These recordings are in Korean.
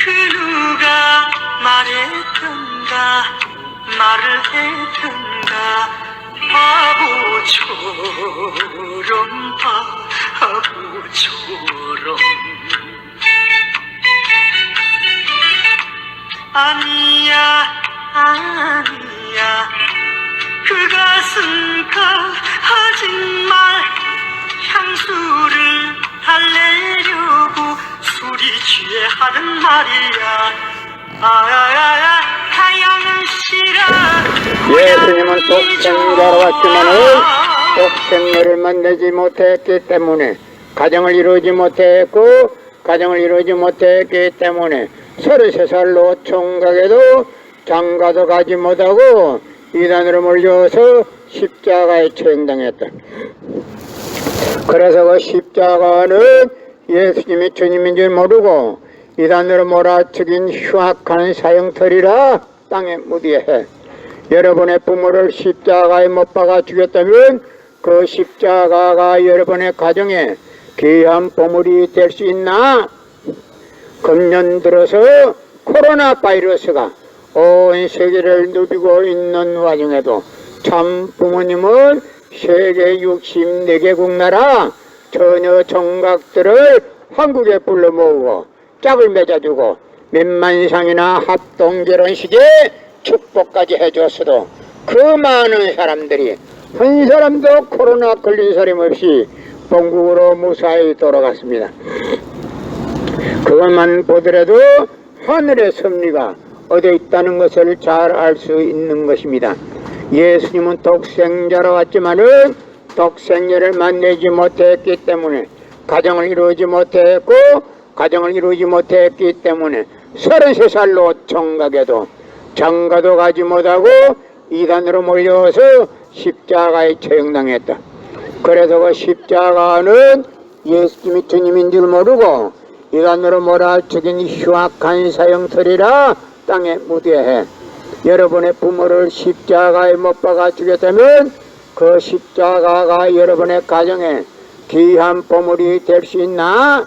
그 누가 말했던가 말을 했던가 바보처럼 바보처럼 아니야 아니야 그 가슴 거짓말 향수를 달래려고 술이 취해 하는 말이야 아야야야 하얀 시라 예수님은 독생자로 왔지만은 독생녀를 만나지 못했기 때문에 가정을 이루지 못했고 가정을 이루지 못했기 때문에 33살로 총각에도 장가도 가지 못하고 이단으로 몰려서 십자가에 처형당했다. 그래서 그 십자가는 예수님이 주님인 줄 모르고 이단으로 몰아치긴 흉악한 사형터리라 땅에 묻어해. 여러분의 부모를 십자가에 못 박아 죽였다면 그 십자가가 여러분의 가정에 귀한 보물이 될 수 있나? 금년 들어서 코로나 바이러스가 온 세계를 누비고 있는 와중에도 참 부모님은 세계 64개국 나라 처녀 정각들을 한국에 불러 모으고 짝을 맺어주고 몇만 이상이나 합동 결혼식에 축복까지 해줬어도 그 많은 사람들이 한 사람도 코로나 걸린 사람 없이 본국으로 무사히 돌아갔습니다. 그것만 보더라도 하늘의 섭리가 어디에 있다는 것을 잘 알 수 있는 것입니다. 예수님은 독생자로 왔지만은 독생녀를 만나지 못했기 때문에 가정을 이루지 못했고 가정을 이루지 못했기 때문에 33살로 총각에도 장가도 가지 못하고 이단으로 몰려서 십자가에 처형당했다. 그래서 그 십자가는 예수님이 주님인 줄 모르고 이단으로 몰아죽인 흉악한 사형터리라 땅에 묻어해. 여러분의 부모를 십자가에 못 박아 죽였다면 그 십자가가 여러분의 가정에 귀한 보물이 될 수 있나?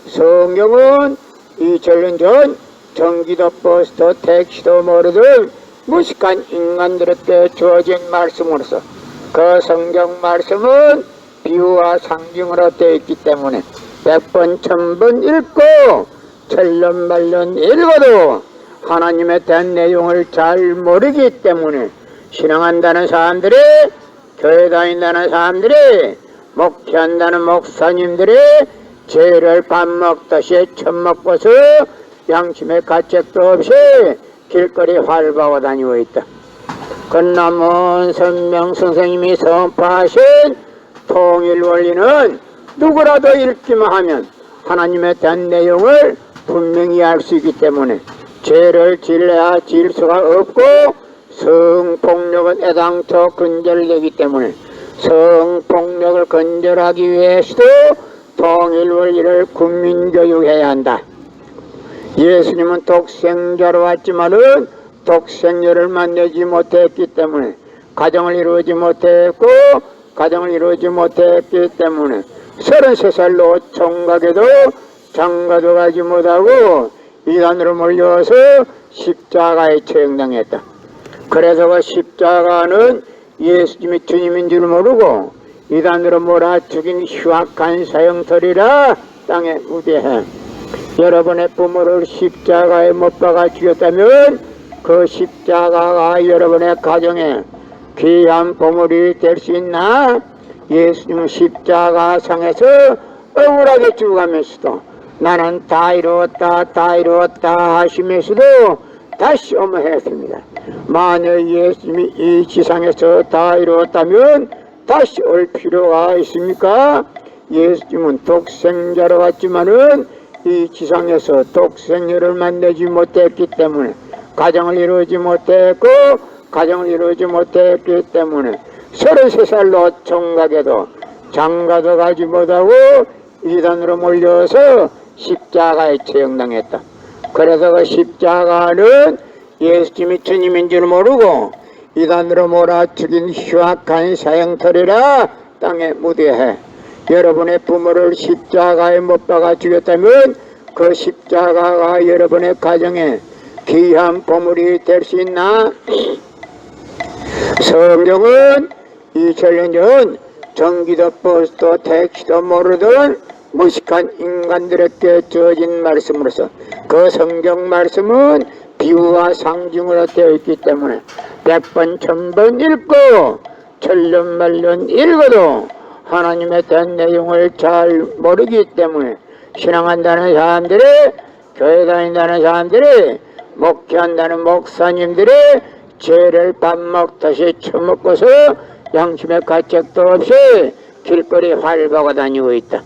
성경은 2000년 전 전기도 버스도 택시도 모르던 무식한 인간들에게 주어진 말씀으로서 그 성경 말씀은 비유와 상징으로 되어 있기 때문에 100번 1000번 읽고 천년만년 읽어도 하나님에 대한 내용을 잘 모르기 때문에 신앙한다는 사람들이, 교회 다닌다는 사람들이, 목회한다는 목사님들이 죄를 밥 먹듯이 처먹고서 양심의 가책도 없이 길거리 활보하고 다니고 있다. 건남원 선명 선생님이 선포하신 통일 원리는 누구라도 읽기만 하면 하나님에 대한 내용을 분명히 알 수 있기 때문에 죄를 질러야 질 수가 없고 성폭력은 애당초 근절되기 때문에 성폭력을 근절하기 위해서도 통일 원리를 국민교육해야 한다. 예수님은 독생자로 왔지만은 독생녀를 만나지 못했기 때문에 가정을 이루지 못했고 가정을 이루지 못했기 때문에 33살로 총각에도 장가도 가지 못하고 이단으로 몰려서 십자가에 처형당했다. 그래서 그 십자가는 예수님이 주님인 줄 모르고 이단으로 몰아죽인 흉악한 사형터리라 땅에 묻어해. 여러분의 부모를 십자가에 못 박아 죽였다면 그 십자가가 여러분의 가정에 귀한 보물이 될 수 있나? 예수님은 십자가 상에서 억울하게 죽어가면서도 나는 다 이루었다 하시면서도 다시 어머했습니다. 만약 예수님이 이 지상에서 다 이루었다면 다시 올 필요가 있습니까? 예수님은 독생자로 왔지만은 이 지상에서 독생녀를 만나지 못했기 때문에 가정을 이루지 못했고 가정을 이루지 못했기 때문에 33살로 총각에도 장가도 가지 못하고 이단으로 몰려서 십자가에 처형당했다. 그래서 그 십자가는 예수님이 주님인 줄 모르고 이단으로 몰아죽인 흉악한 사형터리라 땅에 묻어해. 여러분의 부모를 십자가에 못 박아 죽였다면 그 십자가가 여러분의 가정에 귀한 보물이 될 수 있나? 성경은 2000년 전 전기도 버스도 택시도 모르던 무식한 인간들에게 주어진 말씀으로서 그 성경 말씀은 비유와 상징으로 되어 있기 때문에 100번 1000번 읽고 천년만년 읽어도 하나님에 대한 내용을 잘 모르기 때문에 신앙한다는 사람들이, 교회 다닌다는 사람들이, 목회한다는 목사님들이 죄를 밥 먹듯이 처먹고서 양심의 가책도 없이 길거리 활보고 다니고 있다.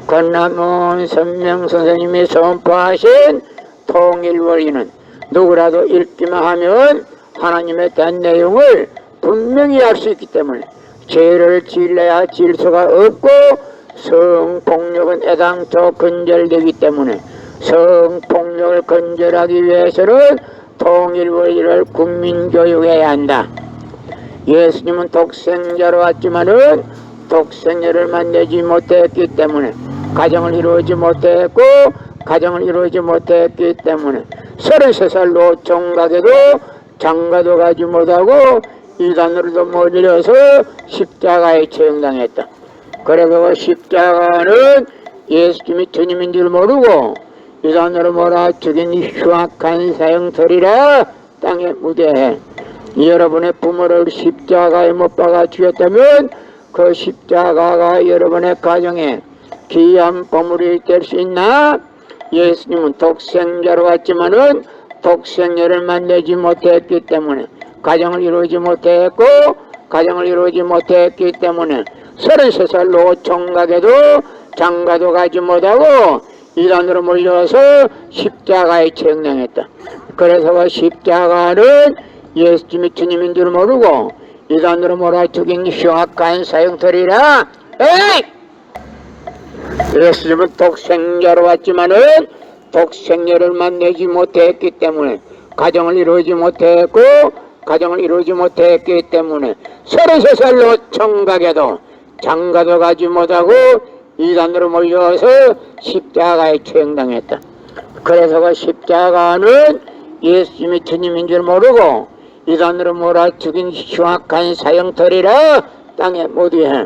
권남원 선명 선생님이 선포하신 통일원리는 누구라도 읽기만 하면 하나님에 대한 내용을 분명히 알 수 있기 때문에 죄를 지을래야 지을 수가 없고 성폭력은 애당초 근절되기 때문에 성폭력을 근절하기 위해서는 통일원리를 국민교육해야 한다. 예수님은 독생자로 왔지만은 독생자를 만나지 못했기 때문에 가정을 이루지 못했고 가정을 이루지 못했기 때문에 33살 노총각에도 장가도 가지 못하고 이단으로도 못 이뤄서 십자가에 처형당했다. 그래서 십자가는 예수님이 주님인 줄 모르고 이단으로 몰아 죽인 흉악한 사형터리라 땅에 무대해 여러분의 부모를 십자가에 못 박아 죽였다면 그 십자가가 여러분의 가정에 귀한 보물이 될 수 있나? 예수님은 독생자로 왔지만은 독생자를 만나지 못했기 때문에 가정을 이루지 못했고 가정을 이루지 못했기 때문에 33살 노총각에도 장가도 가지 못하고 이단으로 몰려서 십자가에 처형당했다. 그래서 그 십자가는 예수님이 주님인 줄 모르고 이단으로 몰아 죽인 흉악한 사형터리라. 예수님은 독생자로 왔지만은 독생자를 만나지 못했기 때문에 가정을 이루지 못했고 가정을 이루지 못했기 때문에 33살 노총각에도 장가도 가지 못하고 이단으로 몰려서 십자가에 처형당했다. 그래서 그 십자가는 예수님이 주님인 줄 모르고 이단으로 몰아 죽인 흉악한 사형터리라 땅에 모두에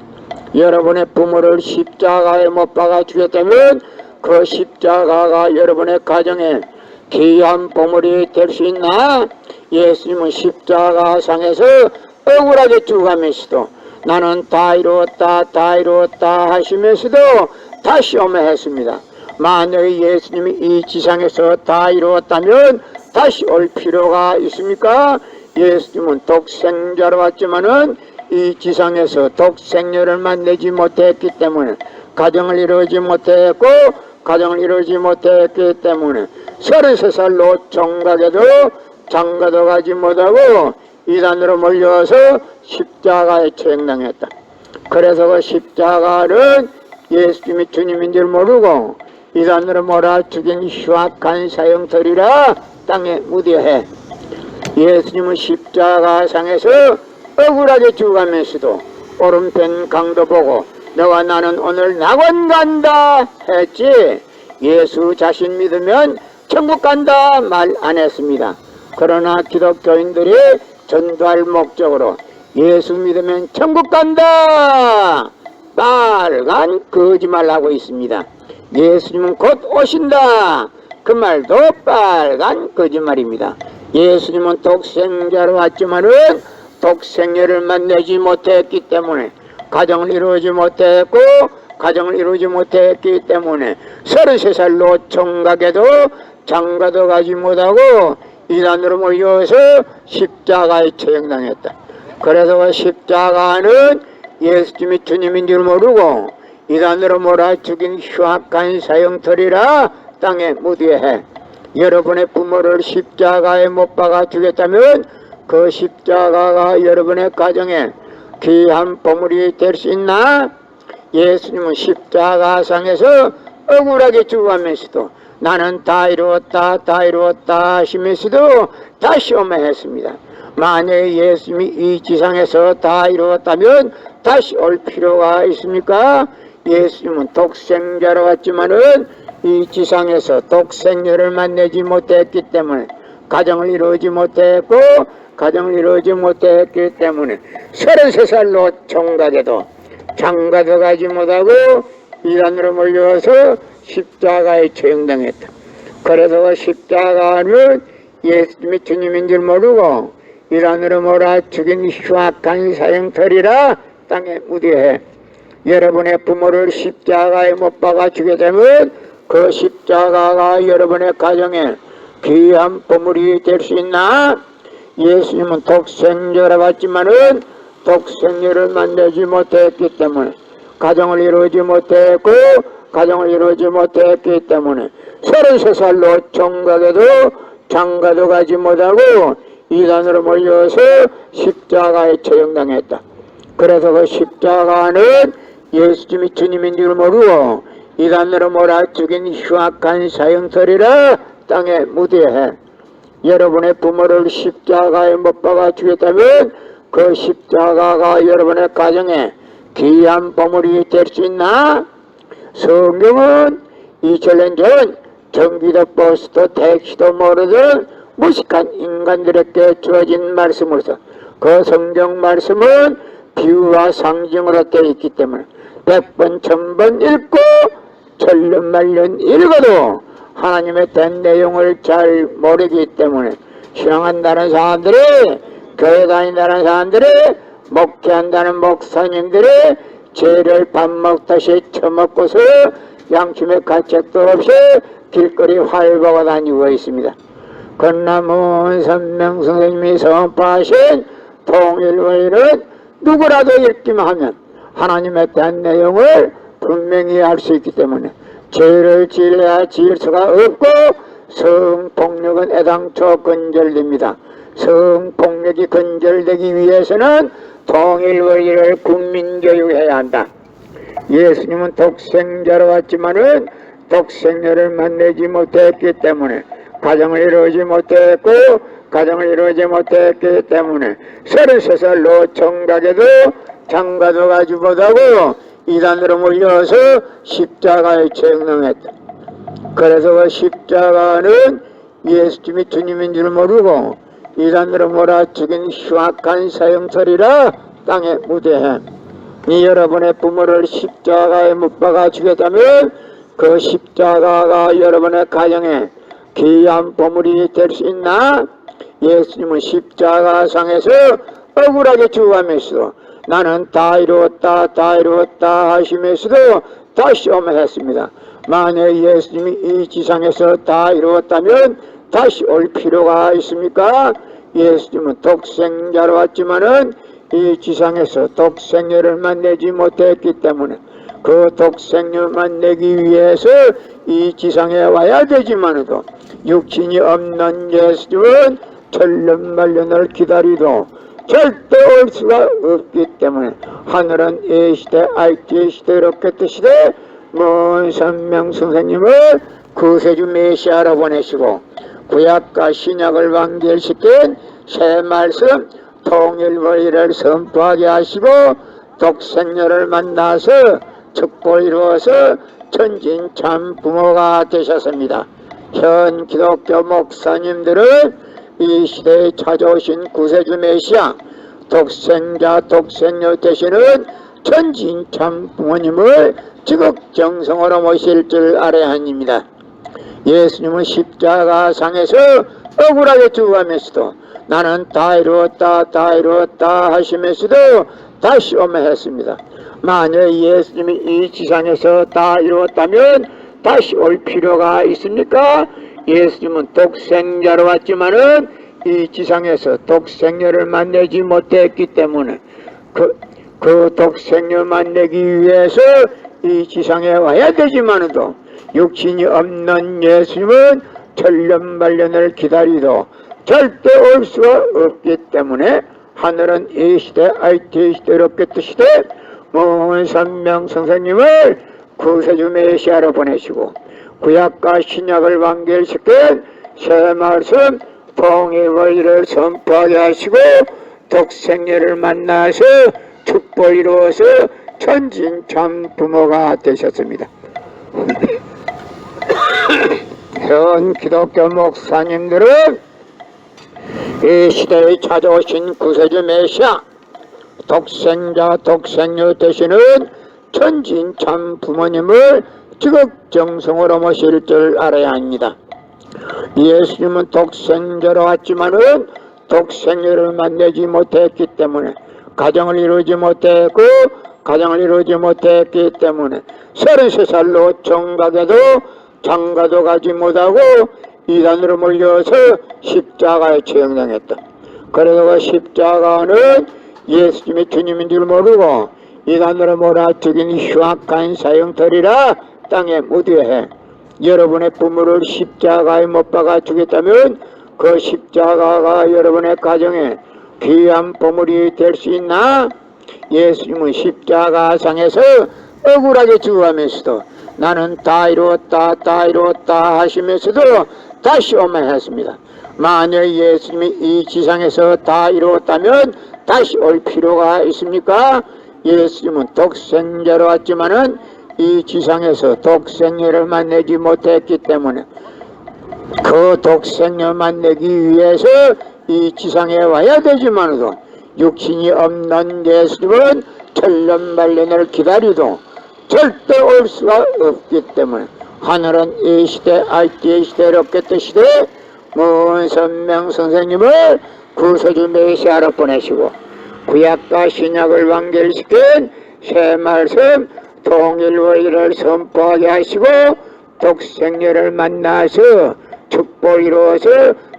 여러분의 부모를 십자가에 못 박아 죽였다면 그 십자가가 여러분의 가정에 귀한 보물이 될 수 있나? 예수님은 십자가상에서 억울하게 죽어가면서도 나는 다 이루었다 다 이루었다 하시면서도 다시 오매했습니다. 만약에 예수님이 이 지상에서 다 이루었다면 다시 올 필요가 있습니까? 예수님은 독생자로 왔지만은 이 지상에서 독생녀를 만나지 못했기 때문에 가정을 이루지 못했고 가정을 이루지 못했기 때문에 33살 노총각에도 장가도 가지 못하고 이단으로 몰려서 십자가에 처형당했다. 그래서 그 십자가는 예수님이 주님인 줄 모르고 이단으로 몰아 죽인 흉악한 사형터리라 땅에 무뎌해 예수님은 십자가상에서 억울하게 죽어가면서도 오른편 강도 보고 너와 나는 오늘 낙원 간다 했지 예수 자신 믿으면 천국 간다 말 안 했습니다. 그러나 기독교인들이 전도할 목적으로 예수 믿으면 천국 간다 빨간 거짓말하고 있습니다. 예수님은 곧 오신다 그 말도 빨간 거짓말입니다. 예수님은 독생자로 왔지만은 독생녀를 만나지 못했기 때문에 가정을 이루지 못했고 가정을 이루지 못했기 때문에 33살 노총각에도 장가도 가지 못하고 이단으로 몰려서 십자가에 처형당했다. 그래서 그 십자가는 예수님이 주님인 줄 모르고 이단으로 몰아 죽인 흉악한 사형터리라 땅에 묻어해 여러분의 부모를 십자가에 못 박아 죽였다면 그 십자가가 여러분의 가정에 귀한 보물이 될 수 있나? 예수님은 십자가상에서 억울하게 죽어가면서도 나는 다 이루었다 다 이루었다 하시면서도 다시 오매했습니다. 만약에 예수님이 이 지상에서 다 이루었다면 다시 올 필요가 있습니까? 예수님은 독생자로 왔지만은 이 지상에서 독생녀를 만나지 못했기 때문에 가정을 이루지 못했고 가정을 이루지 못했기 때문에 33살로 총각에도 장가도 가지 못하고 이단으로 몰려와서 십자가에 처형당했다. 그래서 십자가는 예수님이 주님인 줄 모르고 이단으로 몰아 죽인 흉악한 사형터리라 땅에 무대해 여러분의 부모를 십자가에 못 박아 주게 되면 그 십자가가 여러분의 가정에 귀한 보물이 될 수 있나? 예수님은 독생자라 왔지만은 독생녀를 만나지 못했기 때문에 가정을 이루지 못했고 가정을 이루지 못했기 때문에 33살로 총각에도 장가도 가지 못하고 이단으로 몰려서 십자가에 처형당했다. 그래서 그 십자가는 예수님이 주님인 줄 모르고 이단으로 몰아 죽인 흉악한 사형터리라 땅에 무대해 여러분의 부모를 십자가에 못 박아 주겠다면 그 십자가가 여러분의 가정에 귀한 보물이 될 수 있나? 성경은 2000년 전 전기도 버스도 택시도 모르던 무식한 인간들에게 주어진 말씀으로서 그 성경 말씀은 비유와 상징으로 되어 있기 때문에 100번 1000번 읽고 천년만년 읽어도 하나님의 된 내용을 잘 모르기 때문에 신앙한다는 사람들이 교회 다닌다는 사람들이 목회한다는 목사님들이 죄를 밥 먹듯이 처먹고서 양심의 가책도 없이 길거리 활보고 다니고 있습니다. 건남은 선명 선생님이 선포하신 통일원리는 누구라도 읽기만 하면 하나님의 대한 내용을 분명히 알 수 있기 때문에 죄를 지어야 지을 수가 없고 성폭력은 애당초 건절됩니다. 성폭력이 건절되기 위해서는 통일원리를 국민교육해야 한다. 예수님은 독생자로 왔지만은 독생녀를 만나지 못했기 때문에 가정을 이루지 못했고 가정을 이루지 못했기 때문에 33살로 총각에도 장가도 가지 못하고 이단으로 몰려서 십자가에 처형당했다. 그래서 그 십자가는 예수님이 주님인 줄 모르고 이단으로 몰아 죽인 흉악한 사형터리라 땅에 무대해 여러분의 부모를 십자가에 못 박아 주겠다면 그 십자가가 여러분의 가정에 귀한 보물이 될 수 있나? 예수님은 십자가상에서 억울하게 죽어가면서도 나는 다 이루었다 다 이루었다 하시면서도 다시 오면했습니다. 만약 예수님이 이 지상에서 다 이루었다면 다시 올 필요가 있습니까? 예수님은 독생자로 왔지만은 이 지상에서 독생녀를 만나지 못했기 때문에 그 독생녀를 만나기 위해서 이 지상에 와야 되지만도 육신이 없는 예수님은 천년만년을 기다리도 절대 올 수가 없기 때문에 하늘은 이 시대 IT 시대 이렇게 시대 먼 선명 선생님을 구세주 메시아로 보내시고 구약과 신약을 완결시킨 새 말씀 통일원리를 선포하게 하시고 독생녀를 만나서 축복을 이루어서 천진 참 부모가 되셨습니다. 현 기독교 목사님들은 이 시대에 찾아오신 구세주 메시아 독생자 독생녀 되시는 천진 참 부모님을 지극정성으로 모실 줄 알아야 합니다. 예수님은 십자가상에서 억울하게 죽어가면서도 나는 다 이루었다 다 이루었다 하시면서도 다시 오면했습니다. 만약 예수님이 이 지상에서 다 이루었다면 다시 올 필요가 있습니까? 예수님은 독생자로 왔지만은 이 지상에서 독생녀를 만나지 못했기 때문에 그 독생녀 만나기 위해서 이 지상에 와야 되지만도 육신이 없는 예수님은 천년만년을 기다리도 절대 올 수가 없기 때문에 하늘은 이 시대 IT 시대 로켓 시대 먼 선명 선생님을 구세주 메시아로 보내시고 구약과 신약을 완결시킨 새 말씀 통일원리를 선포하게 하시고 독생녀를 만나서 축복을 이루어서 천진참 부모가 되셨습니다. 현 기독교 목사님들은 이 시대에 찾아오신 구세주 메시아 독생자 독생녀 되시는 천진참 부모님을 지극정성으로 모실 줄 알아야 합니다. 예수님은 독생자로 왔지만은 독생녀를 만나지 못했기 때문에 가정을 이루지 못했고 가정을 이루지 못했기 때문에 33살로 정각에도 장가도 가지 못하고 이단으로 몰려서 십자가에 처형당했다. 그래서 십자가는 예수님이 주님인 줄 모르고 이단으로 몰아죽인 흉악한 사형터리라 땅에 묻어야 해. 여러분의 부모를 십자가에 못 박아 주겠다면 그 십자가가 여러분의 가정에 귀한 보물이 될 수 있나? 예수님은 십자가상에서 억울하게 죽어가면서도 나는 다 이루었다 다 이루었다 하시면서도 다시 오만했습니다. 만약 예수님이 이 지상에서 다 이루었다면 다시 올 필요가 있습니까? 예수님은 독생자로 왔지만은 이 지상에서 독생녀를 만나지 못했기 때문에 그 독생녀 만나기 위해서 이 지상에 와야 되지만도 육신이 없는 예수님은 천년만년을 기다리도 절대 올 수가 없기 때문에 하늘은 이 시대 알지의 시대 롭겠던 시대 먼 선명 선생님을 구세주 메시아로 보내시고 구약과 신약을 완결시킨 새 말씀 통일원리를 선포하게 하시고 독생녀를 만나서 축복을 이루어서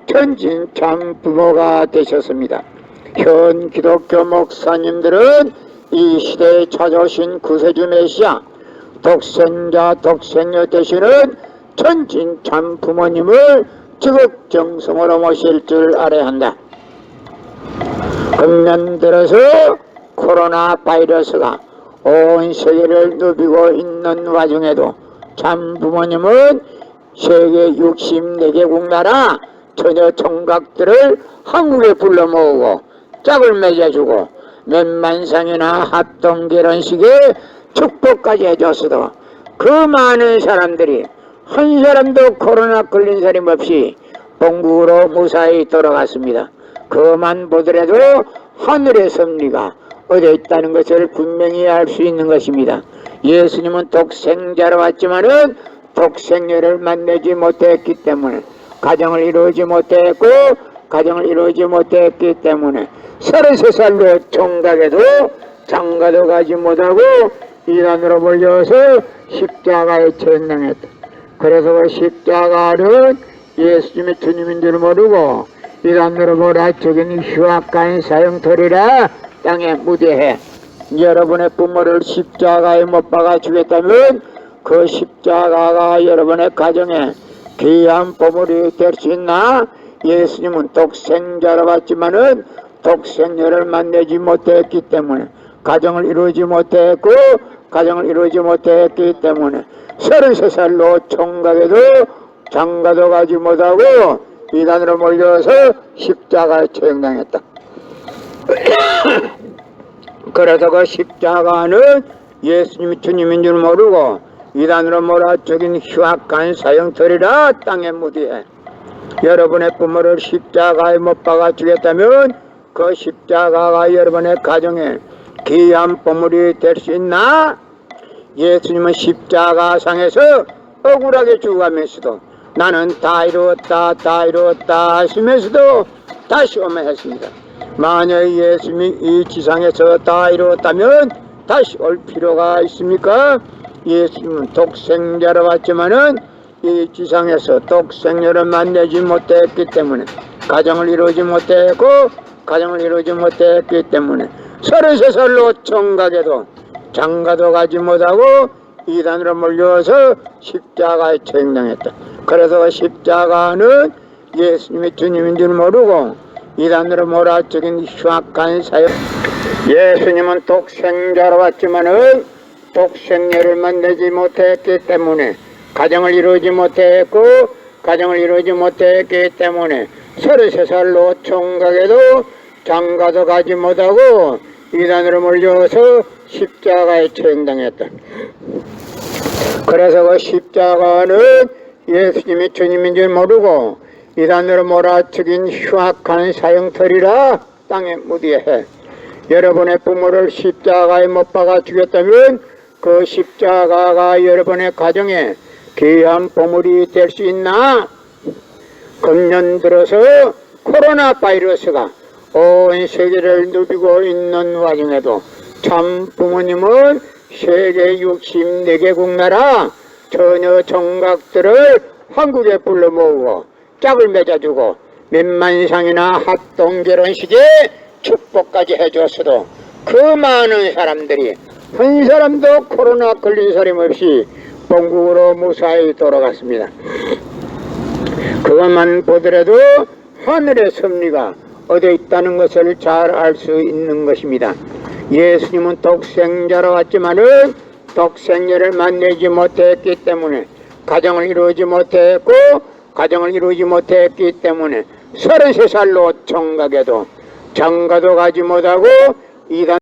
천진참 부모가 되셨습니다. 현 기독교 목사님들은 이 시대에 찾아오신 구세주 메시아 독생자 독생녀 되시는 천진참 부모님을 지극정성으로 모실 줄 알아야 한다. 금년 들어서 코로나 바이러스가 온 세계를 누비고 있는 와중에도 참 부모님은 세계 64개국 나라 처녀 총각들을 한국에 불러 모으고 짝을 맺어주고 몇만상이나 합동 결혼식에 축복까지 해줬어도 그 많은 사람들이 한 사람도 코로나 걸린 사람 없이 본국으로 무사히 돌아갔습니다. 그만 보더라도 하늘의 섭리가 어디에 있다는 것을 분명히 알 수 있는 것입니다. 예수님은 독생자로 왔지만은 독생녀를 만나지 못했기 때문에 가정을 이루지 못했고 가정을 이루지 못했기 때문에 33살로 총각에도 장가도 가지 못하고 이단으로 몰려서 십자가에 처형당했다. 그래서 그 십자가는 예수님의 주님인 줄 모르고 이단으로 몰아죽인 흉악한 사형터리라 땅에 묻어해. 여러분의 부모를 십자가에 못 박아 주겠다면 그 십자가가 여러분의 가정에 귀한 보물이 될 수 있나? 예수님은 독생자로 왔지만은 독생녀를 만나지 못했기 때문에 가정을 이루지 못했고 가정을 이루지 못했기 때문에 33살로 총각에도 장가도 가지 못하고 이단으로 몰려서 십자가에 처형당했다. 그래서 그 십자가는 예수님이 주님인 줄 모르고 이단으로 몰아죽인 흉악한 사형터리라 땅에 묻어해. 여러분의 부모를 십자가에 못 박아 주겠다면 그 십자가가 여러분의 가정에 귀한 보물이 될 수 있나? 예수님은 십자가상에서 억울하게 죽어가면서도 나는 다 이루었다 다 이루었다 하시면서도 다시 오만했습니다. 만약 예수님이 이 지상에서 다 이루었다면 다시 올 필요가 있습니까? 예수님은 독생자로 왔지만은 이 지상에서 독생녀를 만나지 못했기 때문에 가정을 이루지 못했고 가정을 이루지 못했기 때문에 33살로 총각에도 장가도 가지 못하고 이단으로 몰려서 십자가에 처형당했다. 그래서 십자가는 예수님이 주님인 줄 모르고 이단으로 몰아죽인 흉악한 사형. 예수님은 독생자로 왔지만은 독생녀를 만나지 못했기 때문에 가정을 이루지 못했고 가정을 이루지 못했기 때문에 33살로 총각에도 장가도 가지 못하고 이단으로 몰려서 십자가에 처형당했다. 그래서 그 십자가는 예수님이 주님인 줄 모르고 이단으로 몰아치긴 흉악한 사형터리라 땅에 묻어야 해. 여러분의 부모를 십자가에 못 박아 죽였다면 그 십자가가 여러분의 가정에 귀한 보물이 될 수 있나? 금년 들어서 코로나 바이러스가 온 세계를 누비고 있는 와중에도 참 부모님은 세계 64개국 나라 처녀 정각들을 한국에 불러 모으고 짝을 맺어주고 몇만 상이나 합동 결혼식에 축복까지 해줬어도 그 많은 사람들이 한 사람도 코로나 걸린 사람 없이 본국으로 무사히 돌아갔습니다. 그것만 보더라도 하늘의 섭리가 어디에 있다는 것을 잘 알 수 있는 것입니다. 예수님은 독생자로 왔지만은 독생자를 만나지 못했기 때문에 가정을 이루지 못했고 가정을 이루지 못했기 때문에 33살로 정각에도 장가도 가지 못하고 이단